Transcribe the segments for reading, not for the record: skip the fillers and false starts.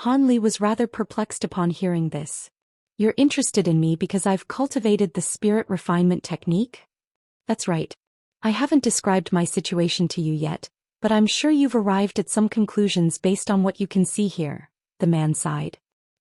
Han Li was rather perplexed upon hearing this. You're interested in me because I've cultivated the spirit refinement technique? That's right. I haven't described my situation to you yet, but I'm sure you've arrived at some conclusions based on what you can see here, the man sighed.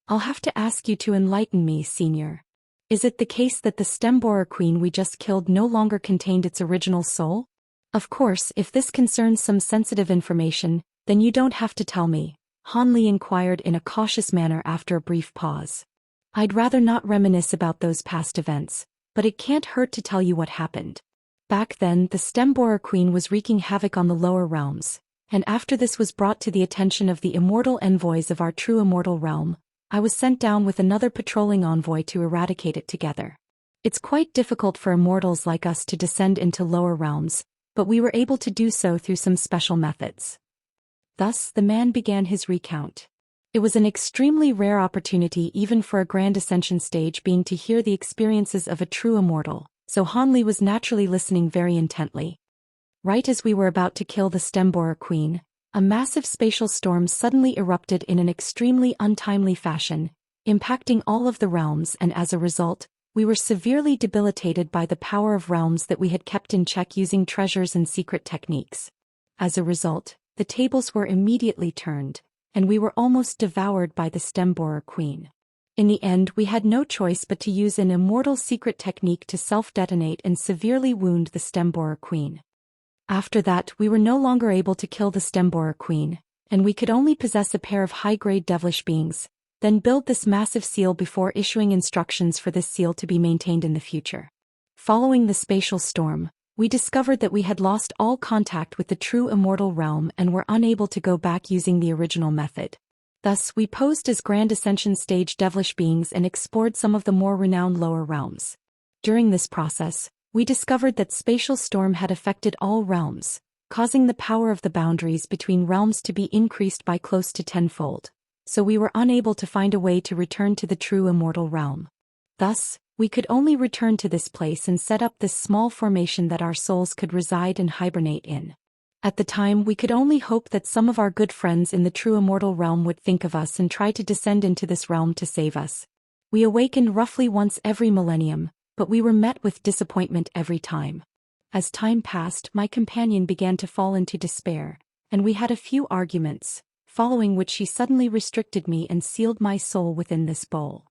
I'll have to ask you to enlighten me, Senior. Is it the case that the stem-borer queen we just killed no longer contained its original soul? Of course, if this concerns some sensitive information, then you don't have to tell me, Han Li inquired in a cautious manner after a brief pause. I'd rather not reminisce about those past events, but it can't hurt to tell you what happened. Back then, the stem-borer queen was wreaking havoc on the lower realms, and after this was brought to the attention of the immortal envoys of our true immortal realm, I was sent down with another patrolling envoy to eradicate it together. It's quite difficult for immortals like us to descend into lower realms, but we were able to do so through some special methods. Thus, the man began his recount. It was an extremely rare opportunity even for a grand ascension stage being to hear the experiences of a true immortal, so Han Li was naturally listening very intently. Right as we were about to kill the stem-borer queen, a massive spatial storm suddenly erupted in an extremely untimely fashion, impacting all of the realms, and as a result, we were severely debilitated by the power of realms that we had kept in check using treasures and secret techniques. As a result, the tables were immediately turned, and we were almost devoured by the stem-borer queen. In the end, we had no choice but to use an immortal secret technique to self-detonate and severely wound the stem-borer queen. After that, we were no longer able to kill the stem-borer queen, and we could only possess a pair of high-grade devilish beings, then build this massive seal before issuing instructions for this seal to be maintained in the future. Following the spatial storm, we discovered that we had lost all contact with the true immortal realm and were unable to go back using the original method. Thus, we posed as Grand Ascension stage devilish beings and explored some of the more renowned lower realms. During this process, we discovered that spatial storm had affected all realms, causing the power of the boundaries between realms to be increased by close to tenfold, so we were unable to find a way to return to the true immortal realm. Thus, we could only return to this place and set up this small formation that our souls could reside and hibernate in. At the time, we could only hope that some of our good friends in the true immortal realm would think of us and try to descend into this realm to save us. We awakened roughly once every millennium, but we were met with disappointment every time. As time passed, my companion began to fall into despair, and we had a few arguments, following which she suddenly restricted me and sealed my soul within this bowl.